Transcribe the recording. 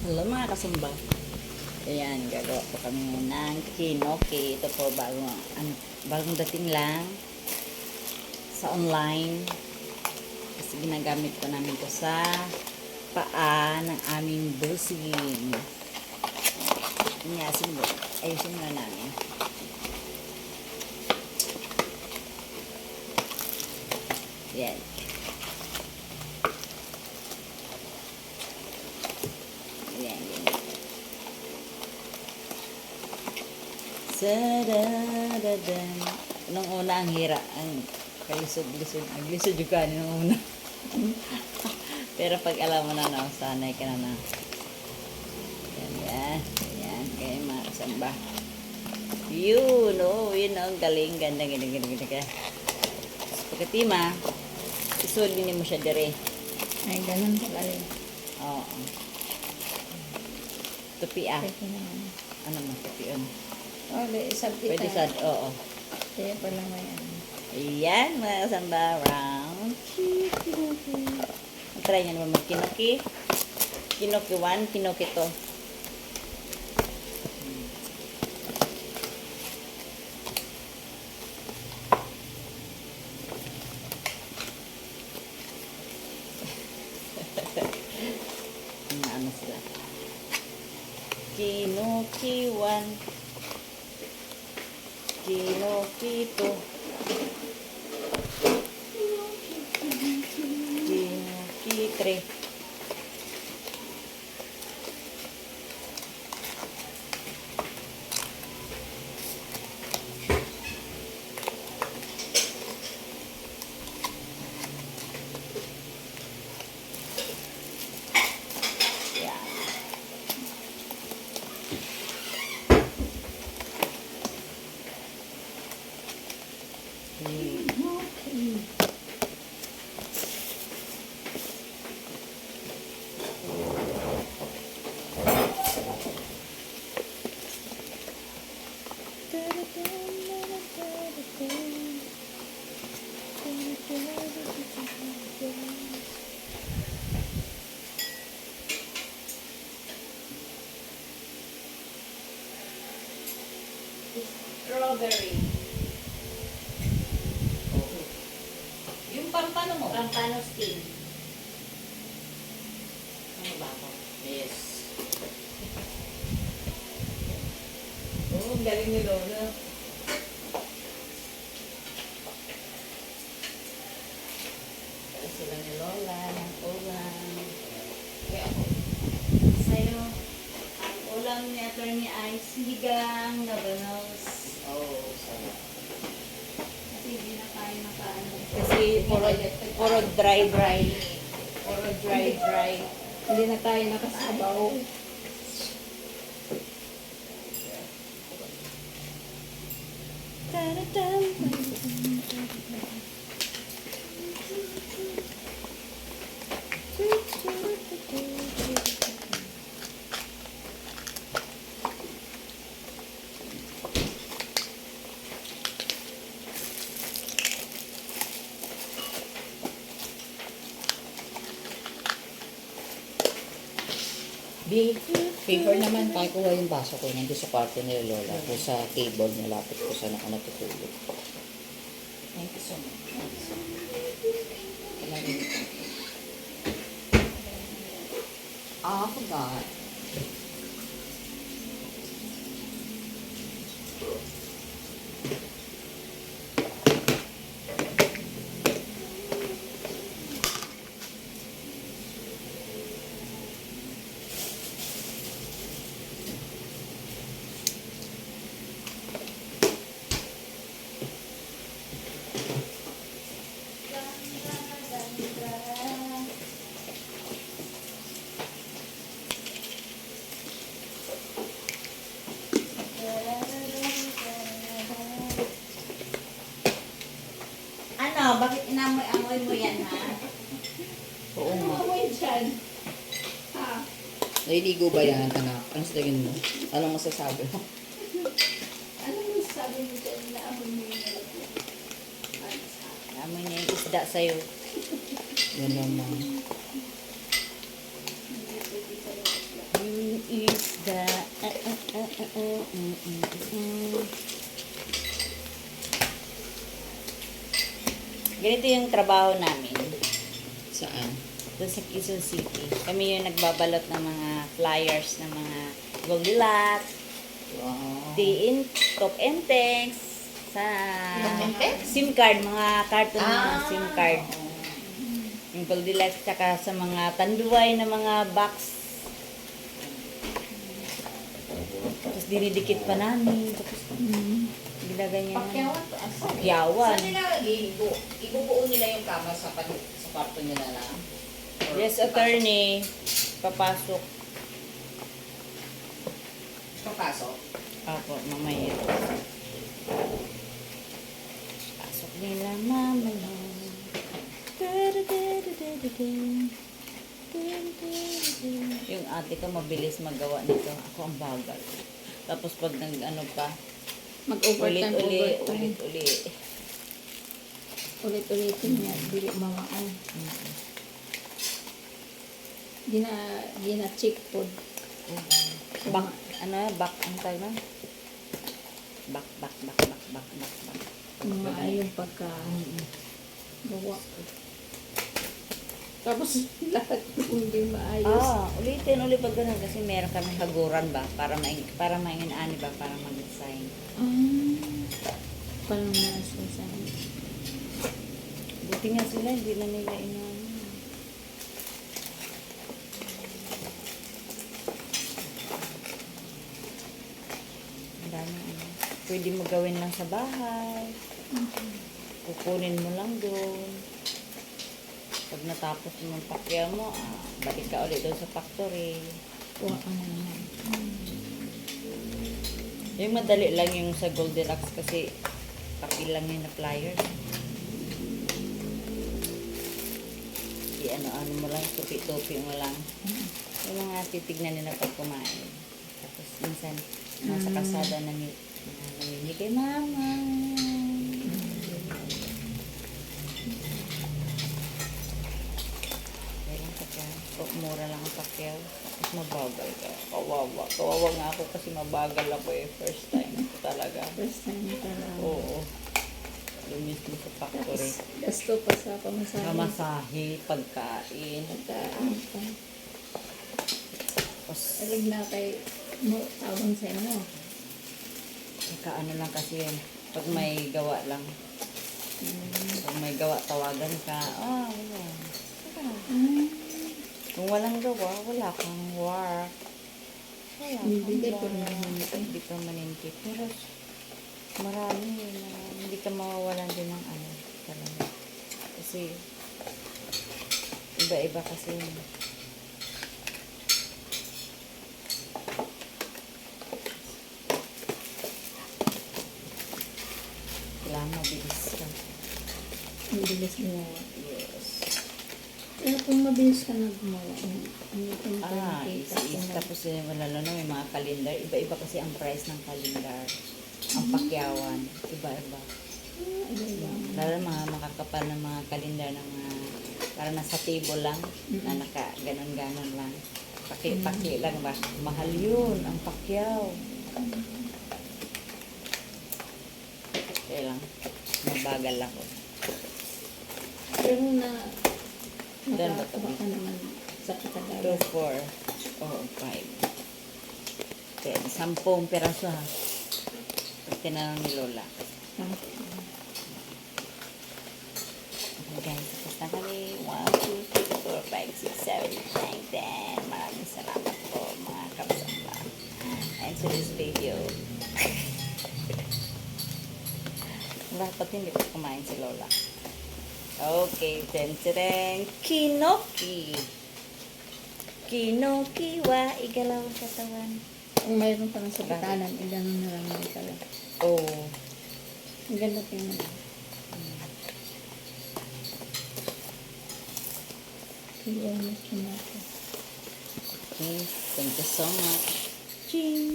Hello mga kasumba. Ayan, gagawa po kami ng kinoke. Ito po bagong dating lang sa online. Kasi ginagamit po namin to sa paa ng aming busing. Ayusin muna namin. Ayan. Sadadadan. Nung una ang hira, ang kalisod-lisod. Naglisod yung kanin nung una. Pero pag alam mo na, no, sanay ka na. Yan. Kaya mga kasamba. Yun, yun ang galing. Ganda ka. Pagkatima, isulinin mo siya dire. Ay, ganun pa galing. Oo. Tupi Ano mo, tupi on? Pwede sad, oo. Kaya pala may ano. Ayan, mga kasamba, round. Try nyo naman mag-kinoki. Kinoki 1, kinoki 2. Ano sila? Kinoki 1. Kinoki 2. Kinoki 3. Strawberry. Yung pampano mo? Pampano skin. Ano ba ako? Yes. Ang galing ni Lola. Sila ni Lola, ng ulam. Kaya ako. Sa'yo, ang ulam ni Atty. Ice, sinigang na banos. Sarap. Kasi hindi na tayo nakaano. Kasi puro dry. Puro dry. Hindi na tayo nakasabaw. Paper naman, kaya kuha yung baso ko nandun sa kwarto ni Lola. Doon sa table, nilapit ko sa nakanatutulog. Thank you so much. I forgot. Ano? Bakit inamoy-amoy mo yan, ha? Oo nga. Amoy dyan. Ha? Naliligo ba yan, anak? Ano sa tingin mo? Anong masasabi mo? Ano mo sabi mo dyan na amoy mo yung nalagyan? Amoy niya yung isda sa'yo. Yan naman. Hindi pwede sa loob lang. isda. Ganito yung trabaho namin. Saan? Doon sa Quezon City. Kami yung nagbabalot ng mga flyers ng mga Goldilocks, Wow. Top and Text, sa Top and Text? SIM card, mga cartoon na SIM card. oo. Yung Goldilocks, tsaka sa mga tanduay na mga box. Tapos dinidikit pa namin. Tapos ginaganyan. Pakyawan to. Asa? Pakyawan. Saan nila ibubuo nila yung kama sa kwarto nila na? Or Yes, attorney. Papasok. Papasok? Apo, mamaya. Pasok nila mamaya. Yung ate ko mabilis magawa nito. Ako ang bagal. Tapos pag nag-ano pa, Mag-overtime, overtime. ulit-uli. Ulit-ulitin niya. Dili mamaan. Gina-check food. Back, ano, back, ang tawag na? Back. Maayong pagka gawa. Tapos lahat hindi maayos. Ulitin ulit pag ganun kasi meron kami haguran ba para mainginani ba para mag-design. Parang nasa Buti nga sila, hindi na nila inano. Ang dami ano. Pwede mo gawin lang sa bahay. Kukunin mo lang doon. Pag natapos mo yung pakya mo, balik ka ulit doon sa factory. kuha ka na naman. Yung madali lang yung sa Goldilocks kasi papel lang yun na flyer. Ano mo lang, tupi-tupi mo lang. Yung mga titignan nila pag kumain. Tapos minsan, nasa kasada namimili kay mama. Kaya lang pakyaw. Mura lang ang pakyaw. Tapos mabagal ka. Kawawa. Kawawa nga ako kasi mabagal ako First time ko talaga. First time talaga. Oo. Lumis mo sa factory. Gasto pa sa pamasahe. Mamasahe, pagkain. Pagkaan pa. Tapos, Alig na kay mo, tawag sa inyo. ano lang kasi yun. Pag may gawa lang. Pag may gawa, tawagan ka. Wala. Kung walang gawa, wala kang work. Wala kang Hindi work. ko maninti. Hindi ka maninti. Pero, marami. Hindi ka mawawalan din ng ano. Talaga. Kasi, iba-iba kasi yun. Kailangan mabilis ka. Ang bilis gumawa. Yes. Kaya kung mabilis ka na gumawa, ano itong Is. Tapos lalo na may mga kalendar. Iba-iba kasi ang price ng kalendar. Ang pakyawan. Iba-iba. Lalo na mga makakapal na mga kalendar ng mga para nasa table lang. Na naka ganon-ganon lang. Paki lang ba? Mahal yun. Ang pakyaw. Kaya lang. Mabagal ako. Pero Doon ba nakakuha ka naman sa katagalan. 2, 4, o 5. 10 peraso ha. Pati na lang ni Lola. Okay guys, tapos na kami. 1, 2, 3, 4, 5, 6, 7, 8, 9, 10. Maraming salamat po mga kapsamba. And to this video. Dapat hindi pa kumain si Lola. Okay, ten-tereng. Kinoki. Kinoki wa igalaw ang katawan. Kung mayroon pa ng sa bitanan, ilan na lang yung pala. Oh. Ang ganda tingnan. Kaya natin natin. Okay, thank you so much. Ching!